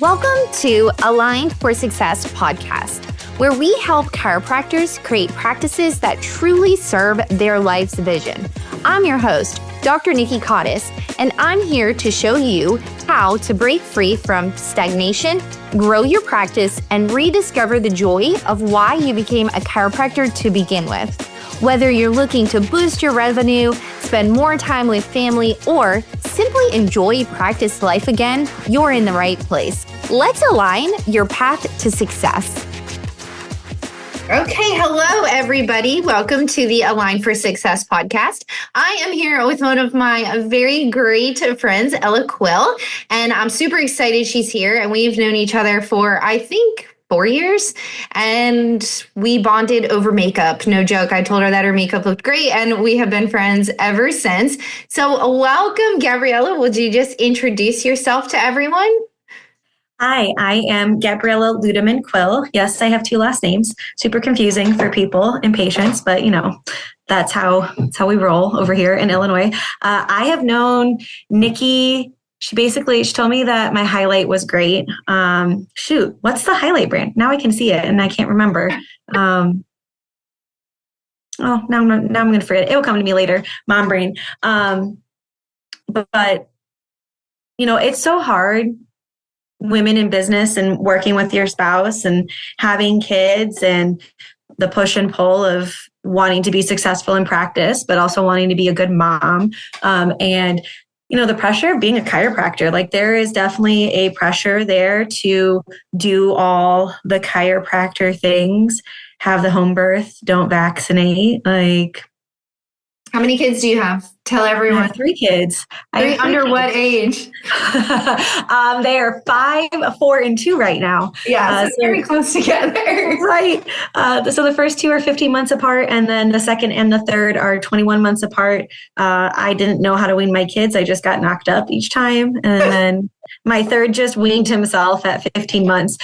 Welcome to Aligned for Success podcast, where we help chiropractors create practices that truly serve their life's vision. I'm your host, Dr. Nikki and I'm here to show you how to break free from stagnation, grow your practice, and rediscover the joy of why you became a chiropractor to begin with. Whether you're looking to boost your revenue, spend more time with family, or simply enjoy practice life again, you're in the right place. Let's align your path to success. Okay, hello everybody. Welcome to the Align for Success podcast. I am here with one of my very great friends, Ella Quill, and I'm super excited she's here. And we've known each other for, I think, 4 years, and we bonded over makeup. No joke. I told her that her makeup looked great, and we have been friends ever since. So welcome, Gabriella. Would you just introduce yourself to everyone? Hi, I am Gabriella Ludeman Quill. Yes, I have two last names. Super confusing for people and patients, but that's how we roll over here in Illinois. I have known Nikki. She told me that my highlight was great. What's the highlight brand? Now I can see it and I can't remember. Now I'm going to forget. It will come to me later. Mom brain. But it's so hard, women in business and working with your spouse and having kids and the push and pull of wanting to be successful in practice, but also wanting to be a good mom. And the pressure of being a chiropractor, like there is definitely a pressure there to do all the chiropractor things, have the home birth, don't vaccinate. How many kids do you have? Tell everyone. I have 3 kids. Under what age? They are 5, 4, and 2 right now. Yeah, so very close together. Right. So the first 2 are 15 months apart, and then the second and the third are 21 months apart. I didn't know how to wean my kids. I just got knocked up each time. And then my third just weaned himself at 15 months.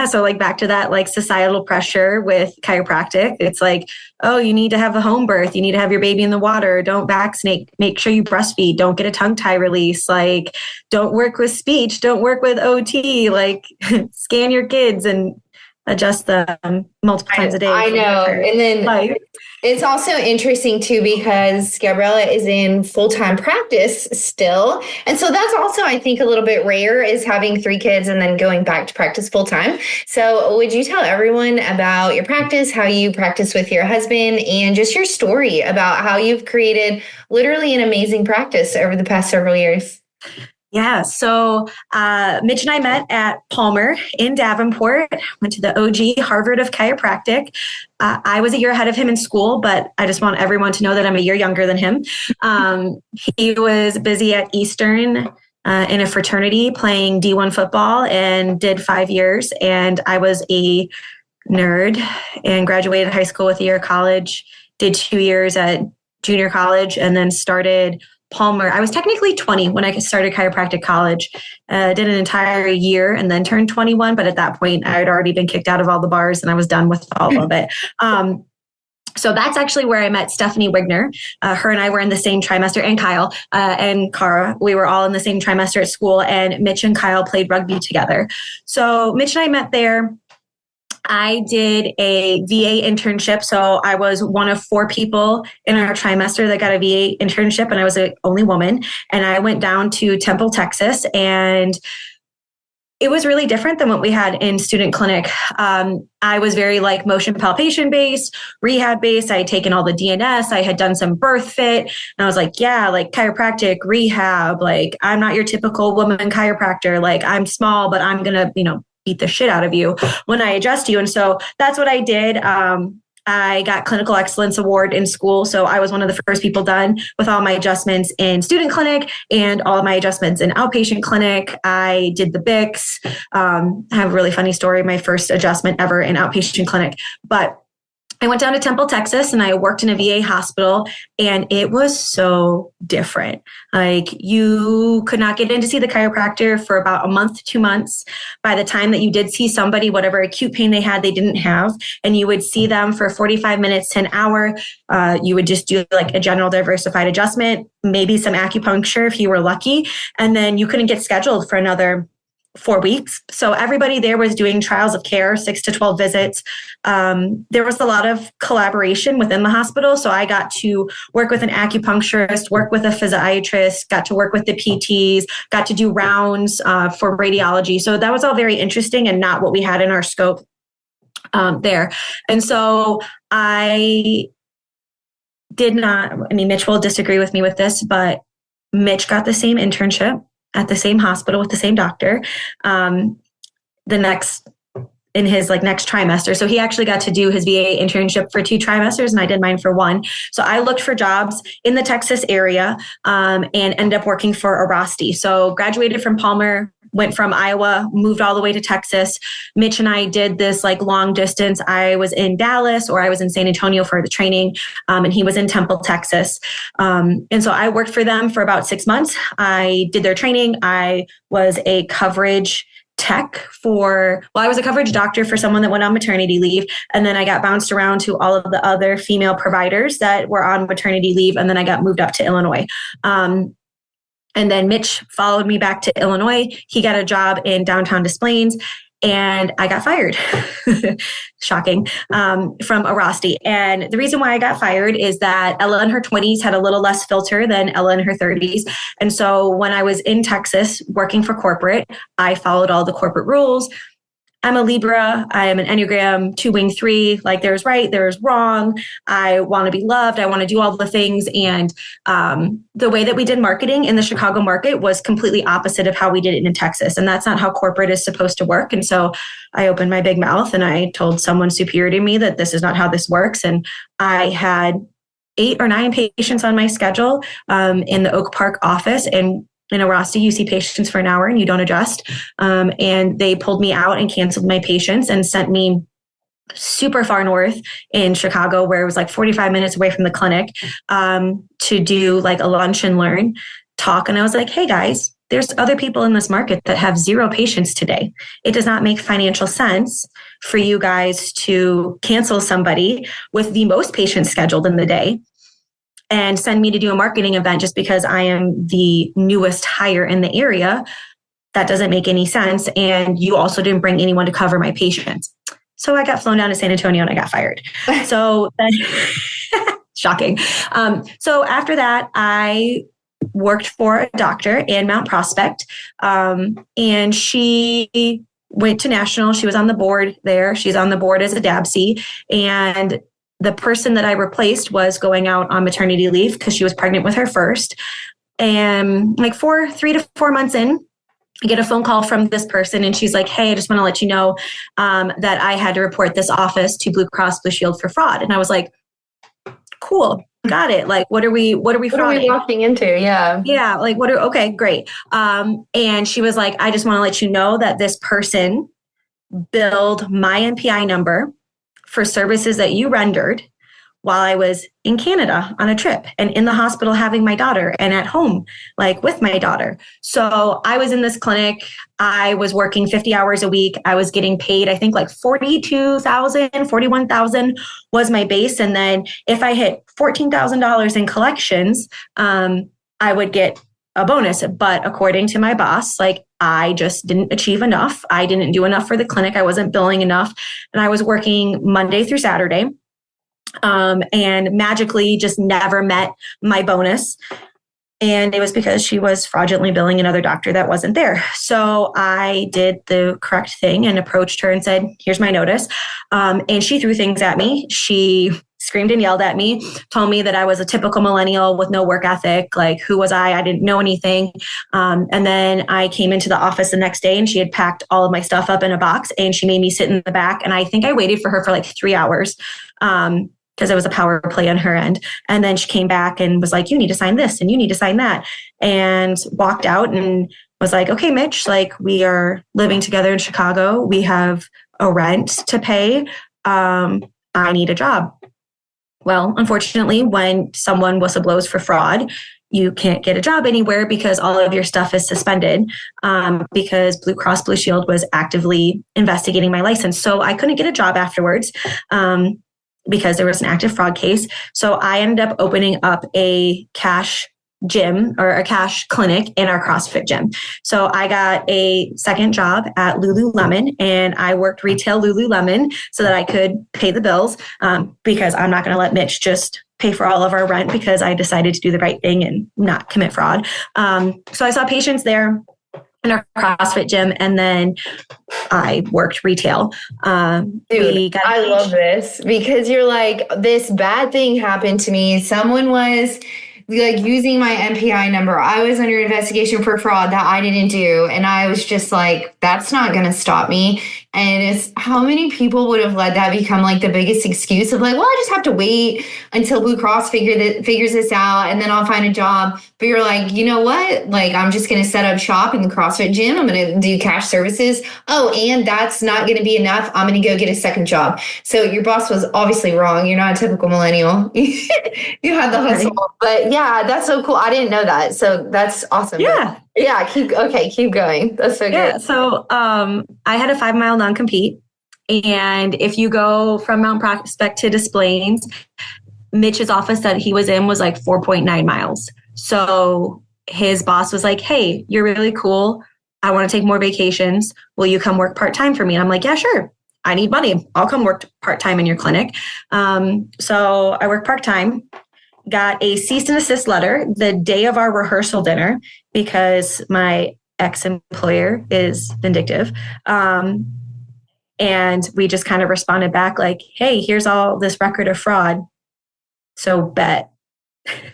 So back to that societal pressure with chiropractic. It's you need to have a home birth. You need to have your baby in the water. Don't vaccinate. Make sure you breastfeed. Don't get a tongue tie release. Don't work with speech. Don't work with OT. Scan your kids and adjust them multiple times a day. I know. And then it's also interesting too, because Gabriella is in full-time practice still. And so that's also, I think, a little bit rare, is having 3 kids and then going back to practice full-time. So would you tell everyone about your practice, how you practice with your husband, and just your story about how you've created literally an amazing practice over the past several years? Yeah. So Mitch and I met at Palmer in Davenport, went to the OG Harvard of chiropractic. I was a year ahead of him in school, but I just want everyone to know that I'm a year younger than him. He was busy at Eastern in a fraternity playing D1 football and did 5 years. And I was a nerd and graduated high school with a year of college, did 2 years at junior college, and then started Palmer. I was technically 20 when I started chiropractic college, did an entire year and then turned 21. But at that point, I had already been kicked out of all the bars and I was done with all of it. So that's actually where I met Stephanie Wigner. Her and I were in the same trimester, and Kyle and Cara. We were all in the same trimester at school, and Mitch and Kyle played rugby together. So Mitch and I met there. I did a VA internship. So I was one of 4 people in our trimester that got a VA internship, and I was the only woman. And I went down to Temple, Texas, and it was really different than what we had in student clinic. I was very motion palpation based, rehab based. I had taken all the DNS. I had done some birth fit. And I was chiropractic, rehab. I'm not your typical woman chiropractor. I'm small, but I'm going to, beat the shit out of you when I adjust you. And so that's what I did. I got Clinical Excellence Award in school. So I was one of the first people done with all my adjustments in student clinic and all of my adjustments in outpatient clinic. I did the BICS. I have a really funny story, my first adjustment ever in outpatient clinic. But I went down to Temple, Texas, and I worked in a VA hospital, and it was so different. You could not get in to see the chiropractor for about a month, 2 months. By the time that you did see somebody, whatever acute pain they had, they didn't have, and you would see them for 45 minutes to an hour. You would just do a general diversified adjustment, maybe some acupuncture if you were lucky, and then you couldn't get scheduled for another 4 weeks. So everybody there was doing trials of care, 6 to 12 visits. There was a lot of collaboration within the hospital. So I got to work with an acupuncturist, work with a physiatrist, got to work with the PTs, got to do rounds for radiology. So that was all very interesting and not what we had in our scope there. And so I did not, I mean, Mitch will disagree with me with this, but Mitch got the same internship at the same hospital with the same doctor in his next trimester. So he actually got to do his VA internship for 2 trimesters and I did mine for 1. So I looked for jobs in the Texas area and ended up working for Rais. So graduated from Palmer, went from Iowa, moved all the way to Texas. Mitch and I did this long distance. I was in Dallas or I was in San Antonio for the training and he was in Temple, Texas. And so I worked for them for about 6 months. I did their training. I was a coverage tech I was a coverage doctor for someone that went on maternity leave. And then I got bounced around to all of the other female providers that were on maternity leave. And then I got moved up to Illinois. And then Mitch followed me back to Illinois. He got a job in downtown Des Plaines and I got fired. Shocking. From Rais. And the reason why I got fired is that Ella in her 20s had a little less filter than Ella in her 30s. And so when I was in Texas working for corporate, I followed all the corporate rules. I'm a Libra. I am an Enneagram 2-wing 3. There's right, there's wrong. I want to be loved. I want to do all the things. And the way that we did marketing in the Chicago market was completely opposite of how we did it in Texas. And that's not how corporate is supposed to work. And so I opened my big mouth and I told someone superior to me that this is not how this works. And I had 8 or 9 patients on my schedule in the Oak Park office. And in Rais, you see patients for an hour and you don't adjust. And they pulled me out and canceled my patients and sent me super far north in Chicago, where it was 45 minutes away from the clinic, to do a lunch and learn talk. And I was like, hey guys, there's other people in this market that have 0 patients today. It does not make financial sense for you guys to cancel somebody with the most patients scheduled in the day and send me to do a marketing event just because I am the newest hire in the area. That doesn't make any sense. And you also didn't bring anyone to cover my patients. So I got flown down to San Antonio and I got fired. So shocking. So after that, I worked for a doctor in Mount Prospect. And she went to national. She was on the board there. She's on the board as a DABC. And the person that I replaced was going out on maternity leave because she was pregnant with her first. And 3 to 4 months in, I get a phone call from this person and she's like, hey, I just want to let you know that I had to report this office to Blue Cross Blue Shield for fraud. And I was like, cool, got it. What are we walking into? Yeah. Yeah. Okay, great. And she was like, I just want to let you know that this person billed my NPI number for services that you rendered while I was in Canada on a trip and in the hospital having my daughter and at home, with my daughter. So I was in this clinic. I was working 50 hours a week. I was getting paid, I think $42,000, $41,000 was my base. And then if I hit $14,000 in collections, I would get a bonus. But according to my boss, I just didn't achieve enough. I didn't do enough for the clinic. I wasn't billing enough. And I was working Monday through Saturday and magically just never met my bonus. And it was because she was fraudulently billing another doctor that wasn't there. So I did the correct thing and approached her and said, here's my notice. And she threw things at me. She screamed and yelled at me, told me that I was a typical millennial with no work ethic. Who was I? I didn't know anything. And then I came into the office the next day and she had packed all of my stuff up in a box and she made me sit in the back. And I think I waited for her for 3 hours because it was a power play on her end. And then she came back and was like, you need to sign this and you need to sign that, and walked out and was like, okay, Mitch, we are living together in Chicago. We have a rent to pay. I need a job. Well, unfortunately, when someone whistleblows for fraud, you can't get a job anywhere because all of your stuff is suspended because Blue Cross Blue Shield was actively investigating my license. So I couldn't get a job afterwards because there was an active fraud case. So I ended up opening up a cash gym or a cash clinic in our CrossFit gym. So I got a second job at Lululemon, and I worked retail Lululemon so that I could pay the bills, because I'm not going to let Mitch just pay for all of our rent, because I decided to do the right thing and not commit fraud. So I saw patients there in our CrossFit gym, and then I worked retail. Dude, I love this, because you're like, this bad thing happened to me. Someone was like using my MPI number. I was under investigation for fraud that I didn't do. And I was just like, that's not going to stop me. And it's how many people would have let that become like the biggest excuse of like, well, I just have to wait until Blue Cross figures this out, and then I'll find a job. But you're like, you know what? Like, I'm just going to set up shop in the CrossFit gym. I'm going to do cash services. Oh, and that's not going to be enough. I'm going to go get a second job. So your boss was obviously wrong. You're not a typical millennial. You had the hustle. Right. But yeah, that's so cool. I didn't know that. So that's awesome. Yeah. Yeah, keep going. That's so good. Yeah, so I had a 5-mile non-compete, and if you go from Mount Prospect to Des Plaines, Mitch's office that he was in was like 4.9 miles. So his boss was like, "Hey, you're really cool. I want to take more vacations. Will you come work part-time for me?" And I'm like, "Yeah, sure. I need money. I'll come work part-time in your clinic." So I worked part-time. Got a cease and desist letter the day of our rehearsal dinner, because my ex-employer is vindictive. And we just kind of responded back like, "Hey, here's all this record of fraud. So bet."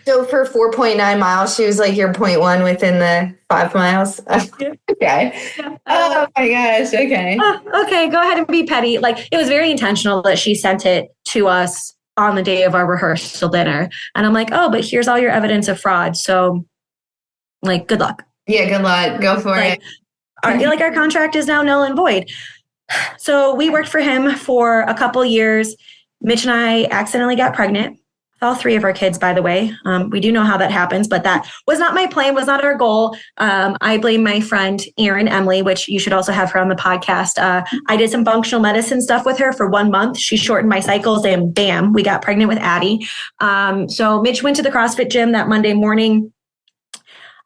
So for 4.9 miles, she was like, you're 0.1 within the 5 miles. Okay. Yeah. Oh my gosh. Okay. Okay. Go ahead and be petty. Like, it was very intentional that she sent it to us on the day of our rehearsal dinner. And I'm like, "Oh, but here's all your evidence of fraud. So like, good luck." Yeah, good luck. Go for it. Our contract is now null and void. So we worked for him for a couple years. Mitch and I accidentally got pregnant. All 3 of our kids, by the way. We do know how that happens, but that was not my plan, was not our goal. I blame my friend, Erin Emily, which you should also have her on the podcast. I did some functional medicine stuff with her for 1 month. She shortened my cycles, and bam, we got pregnant with Addie. So Mitch went to the CrossFit gym that Monday morning.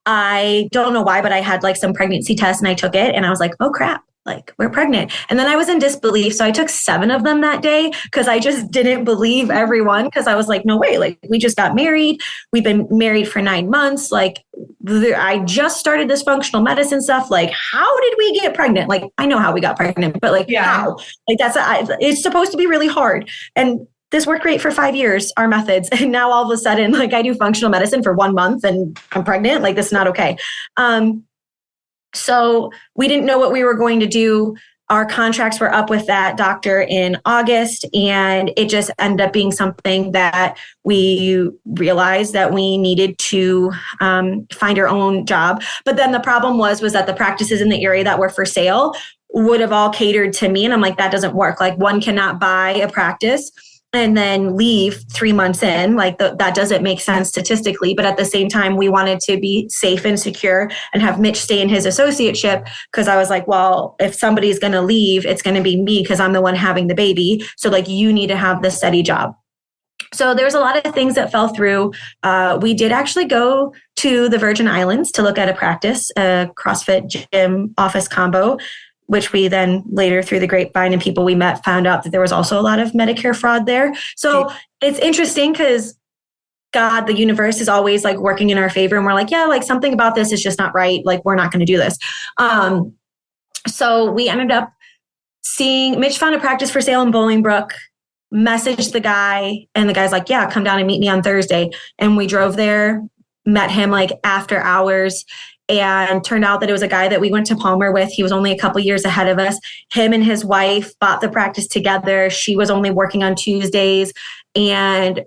I don't know why, but I had like some pregnancy test, and I took it, and I was like, "Oh crap. Like, we're pregnant." And then I was in disbelief. So I took 7 of them that day, because I just didn't believe everyone, because I was like, no way, like, we just got married. We've been married for 9 months. Like, I just started this functional medicine stuff. Like, how did we get pregnant? Like, I know how we got pregnant, but like, how? Like, it's supposed to be really hard. And this worked great for 5 years, our methods. And now all of a sudden, like, I do functional medicine for 1 month and I'm pregnant. Like, this is not okay. So we didn't know what we were going to do. Our contracts were up with that doctor in August, and it just ended up being something that we realized that we needed to find our own job. But then the problem was that the practices in the area that were for sale would have all catered to me. And I'm like, that doesn't work. Like, one cannot buy a practice and then leave 3 months in. Like, that doesn't make sense statistically. But at the same time, we wanted to be safe and secure and have Mitch stay in his associateship, because I was like, well, if somebody's going to leave, it's going to be me, because I'm the one having the baby. So like, you need to have the steady job. So there's a lot of things that fell through. We did actually go to the Virgin Islands to look at a practice, a CrossFit gym office combo, which we then later, through the grapevine and people we met, found out that there was also a lot of Medicare fraud there. So it's interesting, because God, the universe is always like working in our favor. And we're like, yeah, like, something about this is just not right. Like, we're not going to do this. So we ended up seeing, Mitch found a practice for sale in Bolingbrook, messaged the guy, and the guy's like, yeah, come down and meet me on Thursday. And we drove there, met him like after hours. And turned out that it was a guy that we went to Palmer with. He was only a couple years ahead of us. Him and his wife bought the practice together. She was only working on Tuesdays, and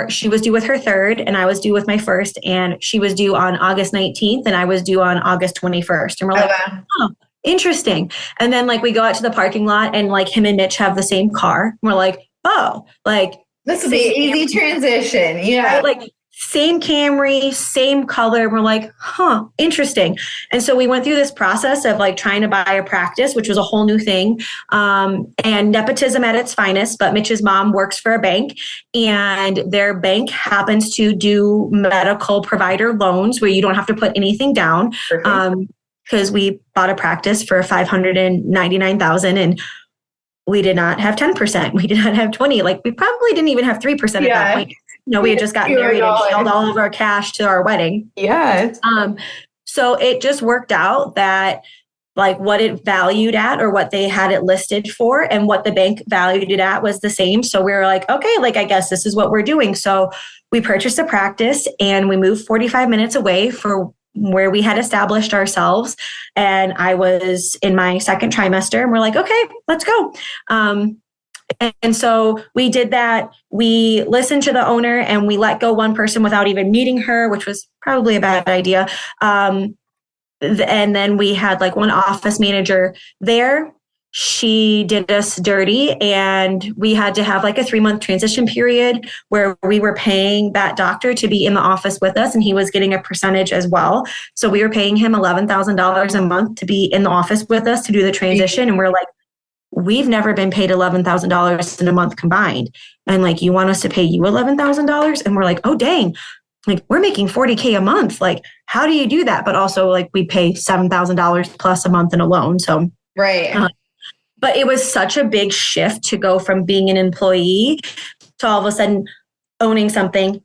she was due with her 3rd, and I was due with my 1st, and she was due on August 19th, and I was due on August 21st. And we're like, oh, interesting. And then like, we go out to the parking lot, and like, him and Mitch have the same car. And we're like, oh, like, this will be an easy transition. Yeah. Right? Like, same Camry, same color. We're like, huh, interesting. And so we went through this process of like trying to buy a practice, which was a whole new thing. And nepotism at its finest. But Mitch's mom works for a bank, and their bank happens to do medical provider loans where you don't have to put anything down. Because we bought a practice for $599,000 and we did not have 10%. We did not have 20. Like we probably didn't even have 3% at that point. We had just gotten married and shelled all of our cash to our wedding. Yeah. So it just worked out that like what it valued at or what they had it listed for and what the bank valued it at was the same. So we were like, okay, like I guess this is what we're doing. So we purchased a practice and we moved 45 minutes away for where we had established ourselves. And I was in my second trimester and we're like, okay, let's go. And so we did that. We listened to the owner and we let go one person without even meeting her, which was probably a bad idea. And then we had like one office manager there. She did us dirty and we had to have like a 3-month transition period where we were paying that doctor to be in the office with us and he was getting a percentage as well. So we were paying him $11,000 a month to be in the office with us to do the transition. And we're like, we've never been paid $11,000 in a month combined. And like, you want us to pay you $11,000? And we're like, oh, dang, like we're making $40K a month. Like, how do you do that? But also like we pay $7,000 plus a month in a loan. So, right. But it was such a big shift to go from being an employee to all of a sudden owning something,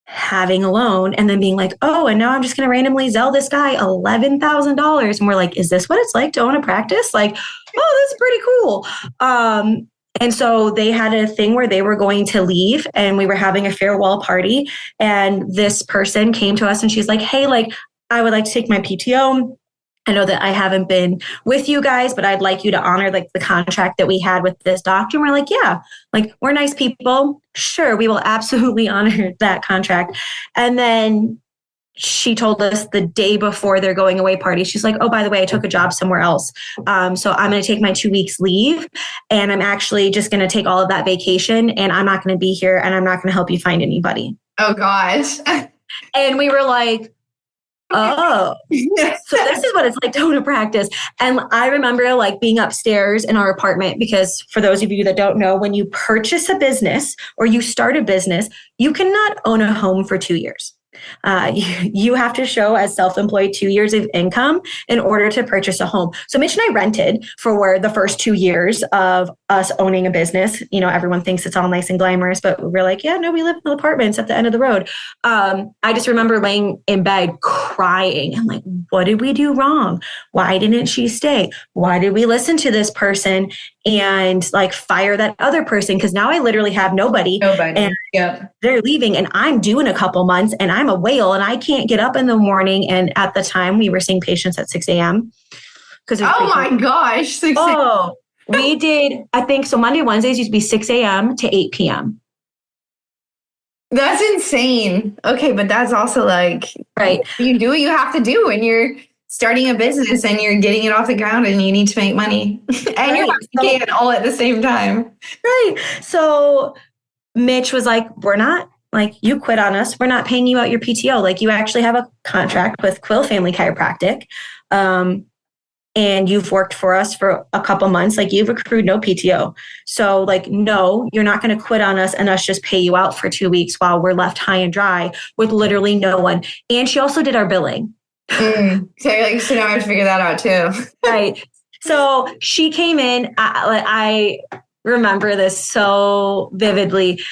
having a loan, and then being like, oh, and now I'm just going to randomly Zelle this guy $11,000. And we're like, is this what it's like to own a practice? Like, oh, that's pretty cool. And so they had a thing where they were going to leave and we were having a farewell party. And this person came to us and she's like, hey, like, I would like to take my PTO. I know that I haven't been with you guys, but I'd like you to honor like the contract that we had with this doctor. And we're like, yeah, like we're nice people. Sure, we will absolutely honor that contract. And then she told us the day before their going away party, she's like, oh, by the way, I took a job somewhere else. So I'm going to take my 2 weeks leave and I'm actually just going to take all of that vacation and I'm not going to be here and I'm not going to help you find anybody. Oh, gosh. And we were like, oh, so this is what it's like to own a practice. And I remember like being upstairs in our apartment, because for those of you that don't know, when you purchase a business or you start a business, you cannot own a home for 2 years. You have to show as self-employed 2 years of income in order to purchase a home. So Mitch and I rented for the first 2 years of us owning a business. You know, everyone thinks it's all nice and glamorous, but we're like, yeah, no, we live in apartments at the end of the road. I just remember laying in bed crying. I'm like, what did we do wrong? Why didn't she stay? Why did we listen to this person and like fire that other person? Because now I literally have nobody. And they're leaving and I'm due in a couple months and I'm a whale and I can't get up in the morning. And at the time we were seeing patients at 6 a.m. Oh my gosh. 6 a.m. Oh, we did, I think, so Monday, Wednesdays used to be 6 a.m. to 8 p.m. That's insane. Okay, but that's also like, right. You do what you have to do when you're starting a business and you're getting it off the ground and you need to make money. And you're making it all at the same time. Right. So Mitch was like, we're not, like, you quit on us. We're not paying you out your PTO. Like, you actually have a contract with Quill Family Chiropractic. And you've worked for us for a couple months. Like, you've accrued no PTO. So like, no, you're not going to quit on us and us just pay you out for 2 weeks while we're left high and dry with literally no one. And she also did our billing. So you're like, so now I have to figure that out too. Right. So she came in. I remember this so vividly.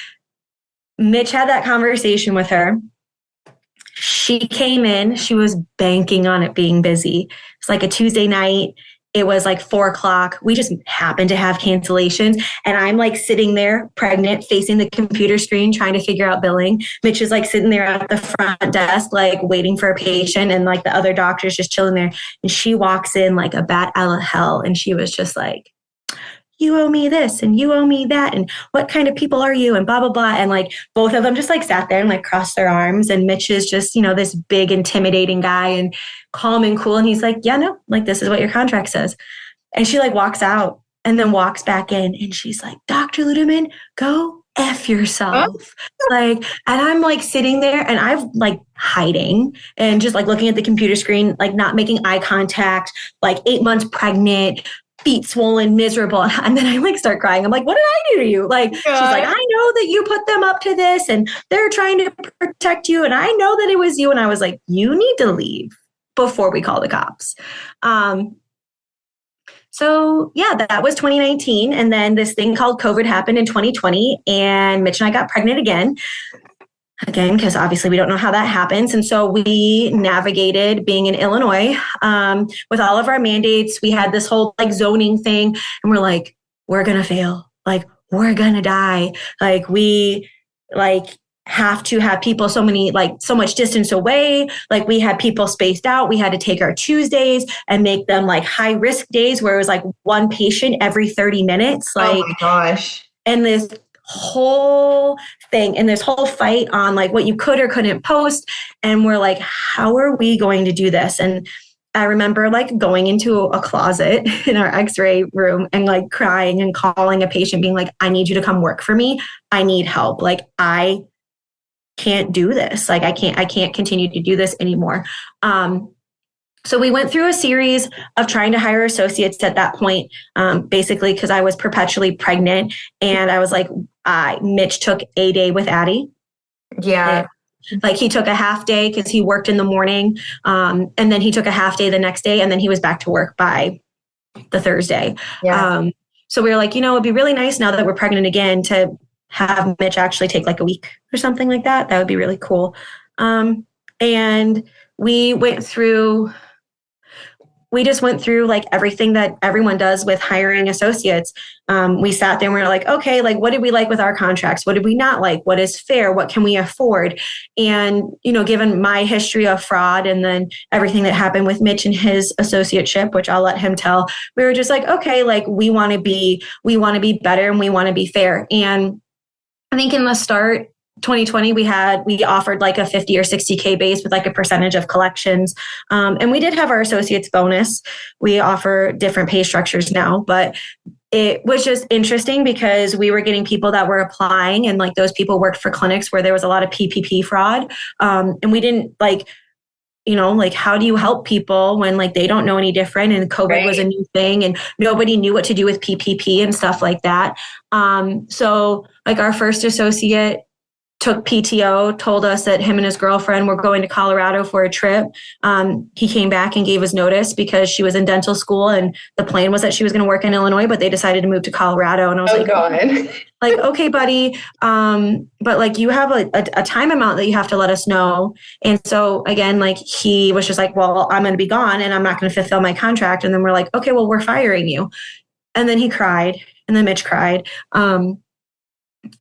Mitch had that conversation with her. She came in. She was banking on it being busy. It's like a Tuesday night. It was like 4:00. We just happened to have cancellations. And I'm like sitting there pregnant, facing the computer screen, trying to figure out billing. Mitch is like sitting there at the front desk, like waiting for a patient. And like the other doctor's just chilling there. And she walks in like a bat out of hell. And she was just like, you owe me this and you owe me that. And what kind of people are you? And blah, blah, blah. And like both of them just like sat there and like crossed their arms. And Mitch is just, you know, this big, intimidating guy and calm and cool. And he's like, yeah, no, like this is what your contract says. And she like walks out and then walks back in. And she's like, Dr. Ludeman, go F yourself. Like, and I'm like sitting there and I've like hiding and just like looking at the computer screen, like not making eye contact, like 8 months pregnant, feet swollen, miserable. And then I like start crying. I'm like, what did I do to you? Like, she's like, I know that you put them up to this and they're trying to protect you. And I know that it was you. And I was like, you need to leave before we call the cops. So yeah, that was 2019. And then this thing called COVID happened in 2020 and Mitch and I got pregnant again, because obviously we don't know how that happens. And so we navigated being in Illinois with all of our mandates. We had this whole like zoning thing and we're like, we're going to fail. Like, we're going to die. Like, we like have to have people so much distance away. Like, we had people spaced out. We had to take our Tuesdays and make them like high risk days where it was like one patient every 30 minutes. Like, oh my gosh. And this whole thing and this whole fight on like what you could or couldn't post. And we're like, how are we going to do this? And I remember like going into a closet in our x-ray room and like crying and calling a patient being like, I need you to come work for me. I need help. Like, I can't do this. Like, I can't continue to do this anymore. So we went through a series of trying to hire associates at that point, basically because I was perpetually pregnant and I was like, Mitch took a day with Addie. Yeah. Like, he took a half day because he worked in the morning. And then he took a half day the next day and then he was back to work by the Thursday. Yeah. So we were like, it'd be really nice now that we're pregnant again to have Mitch actually take like a week or something like that. That would be really cool. And we just went through like everything that everyone does with hiring associates. We sat there and we were like, okay, like, what did we like with our contracts? What did we not like? What is fair? What can we afford? And, given my history of fraud and then everything that happened with Mitch and his associateship, which I'll let him tell, we were just like, okay, like, we want to be better and we want to be fair. And I think in the start, 2020, we offered like a 50 or 60K base with like a percentage of collections. And we did have our associates bonus. We offer different pay structures now, but it was just interesting because we were getting people that were applying and like those people worked for clinics where there was a lot of PPP fraud. And we didn't like, how do you help people when like they don't know any different and COVID was a new thing and nobody knew what to do with PPP and stuff like that. So like our first associate took PTO, told us that him and his girlfriend were going to Colorado for a trip. He came back and gave us notice because she was in dental school and the plan was that she was going to work in Illinois, but they decided to move to Colorado. And I was God. Like, okay, buddy. But like, you have a time amount that you have to let us know. And so again, like, he was just like, well, I'm going to be gone and I'm not going to fulfill my contract. And then we're like, okay, well, we're firing you. And then he cried and then Mitch cried.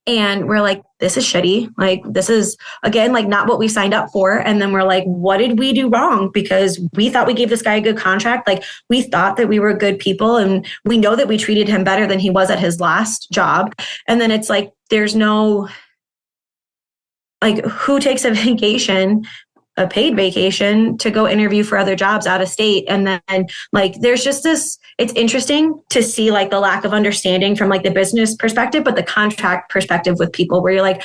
And we're like, this is shitty. Like, this is, again, like not what we signed up for. And then we're like, what did we do wrong? Because we thought we gave this guy a good contract. Like, we thought that we were good people and we know that we treated him better than he was at his last job. And then it's like, there's no, like, who takes a vacation, a paid vacation to go interview for other jobs out of state? And then like, there's just this, it's interesting to see like the lack of understanding from like the business perspective, but the contract perspective with people where you're like,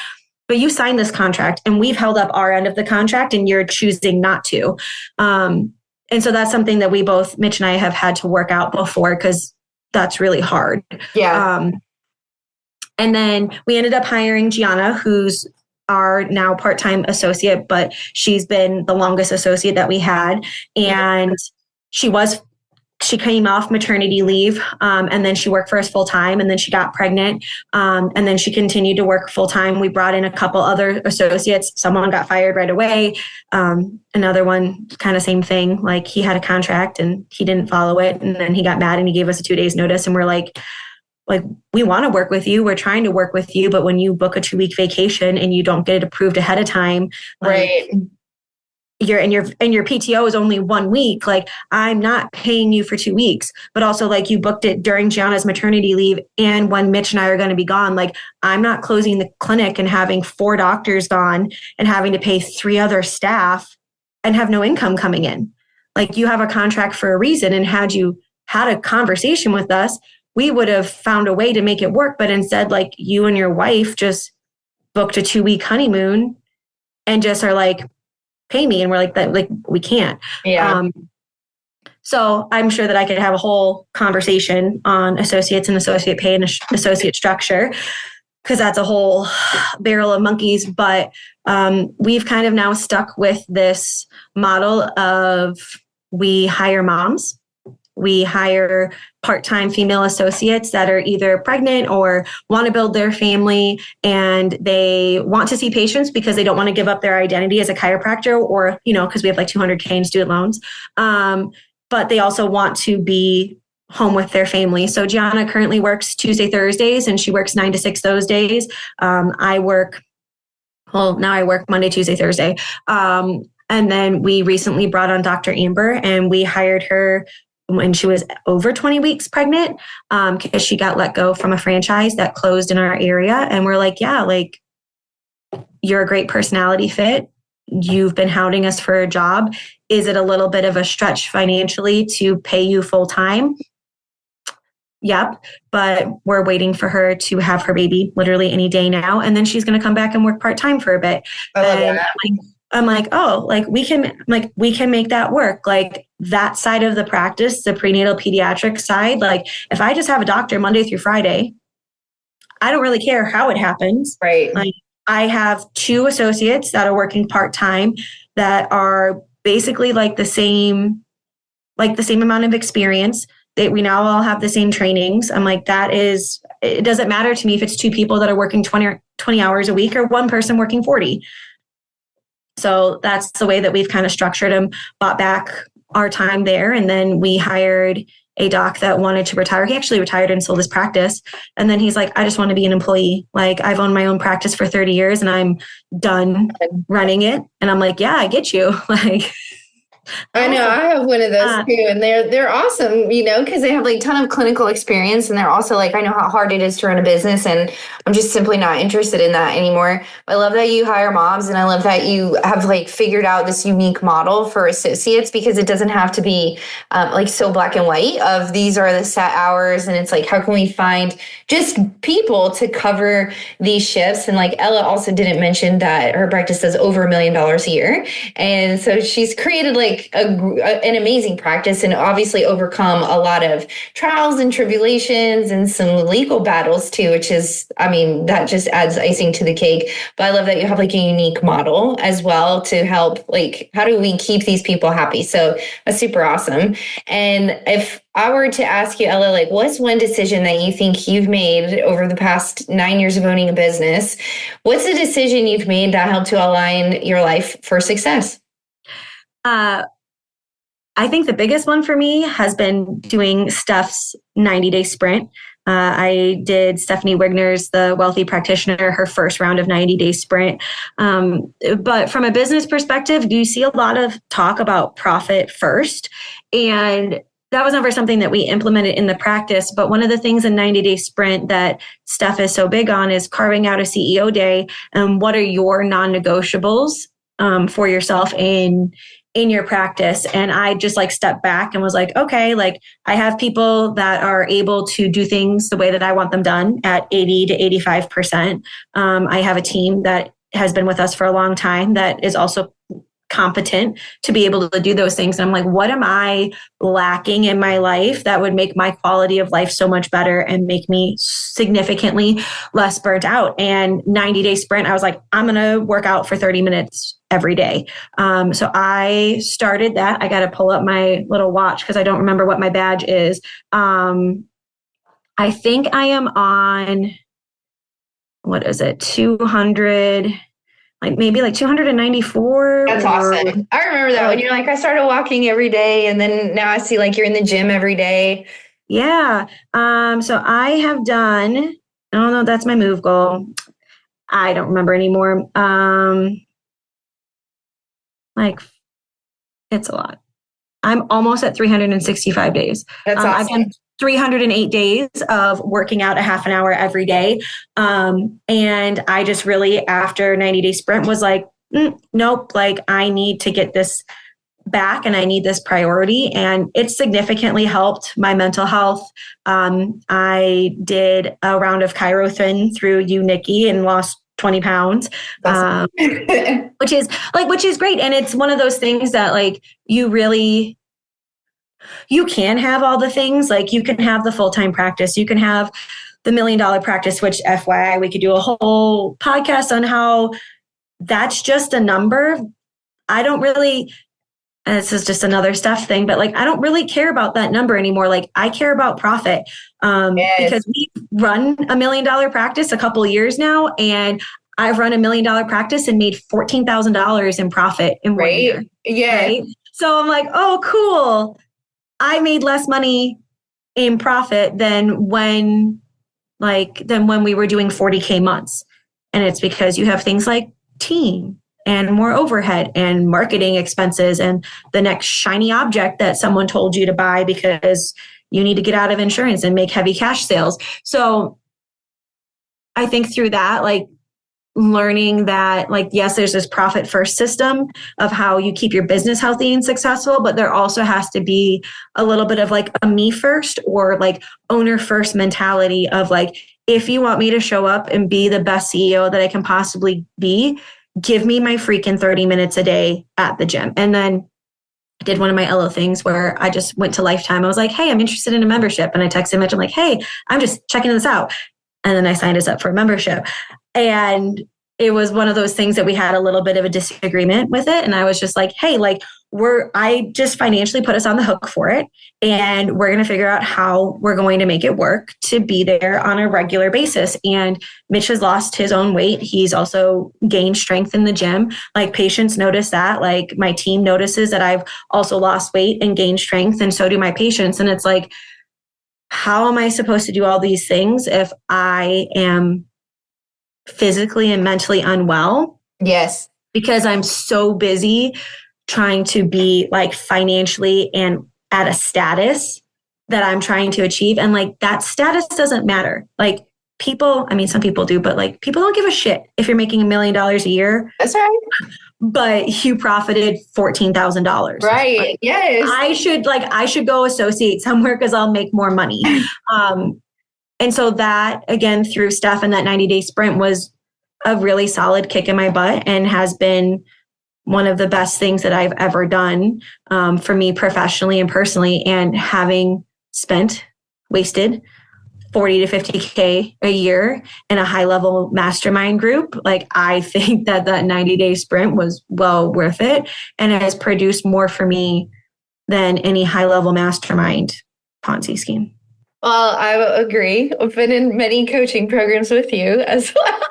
but you signed this contract and we've held up our end of the contract and you're choosing not to. And so that's something that we both, Mitch and I, have had to work out before because that's really hard. Yeah. And then we ended up hiring Gianna, who's our now part-time associate, but she's been the longest associate that we had. And she came off maternity leave, and then she worked for us full-time, and then she got pregnant, and then she continued to work full-time. We brought in a couple other associates. Someone got fired right away. Another one, kind of same thing. Like, he had a contract and he didn't follow it. And then he got mad and he gave us a 2 days notice. And we're like, we want to work with you. We're trying to work with you. But when you book a 2-week vacation and you don't get it approved ahead of time, right. Your PTO is only 1 week. Like, I'm not paying you for 2 weeks, but also like, you booked it during Gianna's maternity leave. And when Mitch and I are going to be gone, like, I'm not closing the clinic and having 4 doctors gone and having to pay 3 other staff and have no income coming in. Like, you have a contract for a reason. And had you had a conversation with us, we would have found a way to make it work. But instead, like, you and your wife just booked a 2-week honeymoon and just are like, pay me. And we're like, that, like, we can't. Yeah. So I'm sure that I could have a whole conversation on associates and associate pay and associate structure, because that's a whole barrel of monkeys. But we've kind of now stuck with this model of, we hire moms. We hire part-time female associates that are either pregnant or want to build their family, and they want to see patients because they don't want to give up their identity as a chiropractor, or, because we have like $200K in student loans. But they also want to be home with their family. So Gianna currently works Tuesday, Thursdays, and she works 9 to 6 those days. Now I work Monday, Tuesday, Thursday. And then we recently brought on Dr. Amber, and we hired her when she was over 20 weeks pregnant, because she got let go from a franchise that closed in our area. And we're like, yeah, like, you're a great personality fit. You've been hounding us for a job. Is it a little bit of a stretch financially to pay you full time? Yep. But we're waiting for her to have her baby literally any day now. And then she's going to come back and work part-time for a bit. I love that. I'm like, oh, like, we can make that work. Like, that side of the practice, the prenatal pediatric side, like, if I just have a doctor Monday through Friday, I don't really care how it happens. Right. Like, I have 2 associates that are working part-time that are basically like the same amount of experience. We now all have the same trainings. I'm like, it doesn't matter to me if it's 2 people that are working 20 hours a week or 1 person working 40. So that's the way that we've kind of structured them, bought back our time there. And then we hired a doc that wanted to retire. He actually retired and sold his practice. And then he's like, I just want to be an employee. Like, I've owned my own practice for 30 years and I'm done running it. And I'm like, yeah, I get you. Like, I know, I have one of those too, and they're awesome, because they have like a ton of clinical experience, and they're also like, I know how hard it is to run a business, and I'm just simply not interested in that anymore. I love that you hire moms, and I love that you have like figured out this unique model for associates, because it doesn't have to be like so black and white of these are the set hours, and it's like, how can we find just people to cover these shifts? And like Ella also didn't mention that her practice does over $1 million a year, and so she's created like an amazing practice, and obviously overcome a lot of trials and tribulations and some legal battles too, which is, I mean, that just adds icing to the cake. But I love that you have like a unique model as well to help, like, how do we keep these people happy? So that's super awesome. And if I were to ask you, Ella, like, what's one decision that you think you've made over the past 9 years of owning a business? What's a decision you've made that helped to align your life for success? I think the biggest one for me has been doing Steph's 90-day sprint. I did Stephanie Wigner's, the wealthy practitioner, her first round of 90-day sprint. But from a business perspective, do you see a lot of talk about profit first? And that was never something that we implemented in the practice. But one of the things in 90-day sprint that Steph is so big on is carving out a CEO day. And what are your non-negotiables for yourself in your practice? And I just like stepped back and was like, okay, like, I have people that are able to do things the way that I want them done at 80 to 85%. I have a team that has been with us for a long time that is also competent to be able to do those things. And I'm like, what am I lacking in my life that would make my quality of life so much better and make me significantly less burnt out? And 90-day sprint, I was like, I'm going to work out for 30 minutes every day. So I started that. I got to pull up my little watch because I don't remember what my badge is. I think I am on, what is it? 200, like maybe like 294. That's awesome. I remember that when you're like, I started walking every day, and then now I see like you're in the gym every day. Yeah. So I have done, oh no, that's my move goal. I don't remember anymore. Like, it's a lot. I'm almost at 365 days. That's awesome. I've done 308 days of working out a half an hour every day. And I just really, after 90-day sprint, was like, nope, like, I need to get this back and I need this priority. And it significantly helped my mental health. I did a round of chiro through you, Nikki, and lost 20 pounds, which is great. And it's one of those things that like, you can have all the things, like you can have the full-time practice, you can have the $1 million practice, which FYI, we could do a whole podcast on how that's just a number. I don't really, and this is just another stuff thing, but like, I don't really care about that number anymore. Like I care about profit, because we run $1 million practice a couple of years now. And I've run $1 million practice and made $14,000 in profit in 1 year. Yeah. Right? So I'm like, oh, cool. I made less money in profit than when we were doing 40K months. And it's because you have things like team and more overhead and marketing expenses and the next shiny object that someone told you to buy because you need to get out of insurance and make heavy cash sales. So I think through that, like learning that, like, yes, there's this profit first system of how you keep your business healthy and successful, but there also has to be a little bit of like a me first or like owner first mentality of like, if you want me to show up and be the best CEO that I can possibly be, give me my freaking 30 minutes a day at the gym. And then I did one of my Ella things where I just went to Lifetime. I was like, hey, I'm interested in a membership. And I texted Mitch, I'm like, hey, I'm just checking this out. And then I signed us up for a membership. And it was one of those things that we had a little bit of a disagreement with it. And I was just like, hey, like I just financially put us on the hook for it. And we're going to figure out how we're going to make it work to be there on a regular basis. And Mitch has lost his own weight. He's also gained strength in the gym. Like patients notice that, like my team notices that I've also lost weight and gained strength. And so do my patients. And it's like, how am I supposed to do all these things if I am physically and mentally unwell? Yes. Because I'm so busy trying to be like financially and at a status that I'm trying to achieve. And like that status doesn't matter. Like people, I mean, some people do, but like people don't give a shit if you're making $1 million a year. That's right. But you profited $14,000. Right. Like, yes. I should go associate somewhere because I'll make more money. And so that, again, through Steph and that 90-day sprint was a really solid kick in my butt and has been one of the best things that I've ever done for me professionally and personally. And having wasted 40 to 50K a year in a high level mastermind group, like I think that 90-day sprint was well worth it. And it has produced more for me than any high level mastermind Ponzi scheme. Well, I agree. I've been in many coaching programs with you as well.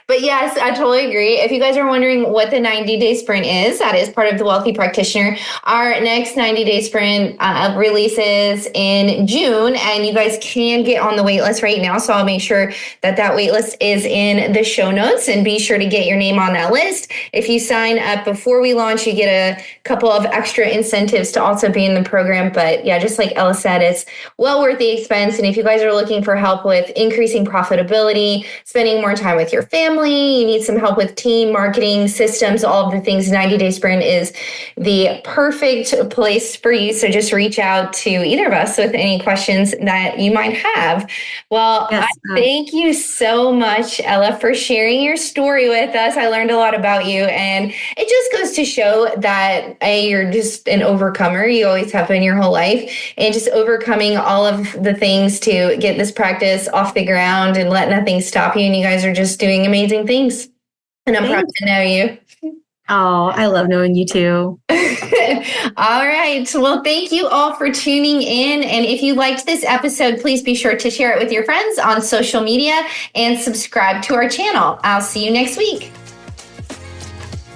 But yes, I totally agree. If you guys are wondering what the 90-day sprint is, that is part of the Wealthy Practitioner. Our next 90-day sprint releases in June, and you guys can get on the wait list right now. So I'll make sure that wait list is in the show notes, and be sure to get your name on that list. If you sign up before we launch, you get a couple of extra incentives to also be in the program. But yeah, just like Ella said, it's well worth the expense. And if you guys are looking for help with increasing profitability, spending more time with your family, you need some help with team, marketing, systems, all of the things, 90-day sprint is the perfect place for you. So just reach out to either of us with any questions that you might have. Well, yes, thank you so much, Ella, for sharing your story with us. I learned a lot about you, and it just goes to show that you're just an overcomer. You always have been your whole life, and just overcoming all of the things to get this practice off the ground and let nothing stop you. And you guys are just doing amazing things. And I'm proud to know you. Oh, I love knowing you too. All right. Well, thank you all for tuning in. And if you liked this episode, please be sure to share it with your friends on social media and subscribe to our channel. I'll see you next week.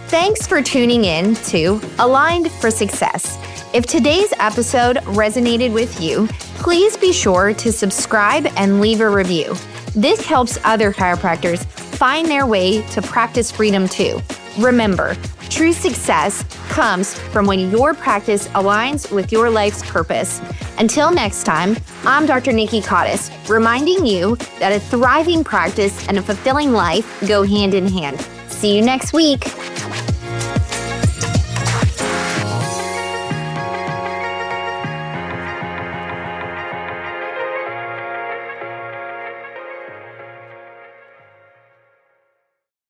Thanks for tuning in to Aligned for Success. If today's episode resonated with you, please be sure to subscribe and leave a review. This helps other chiropractors find their way to practice freedom too. Remember, true success comes from when your practice aligns with your life's purpose. Until next time, I'm Dr. Nikki Cottis, reminding you that a thriving practice and a fulfilling life go hand in hand. See you next week.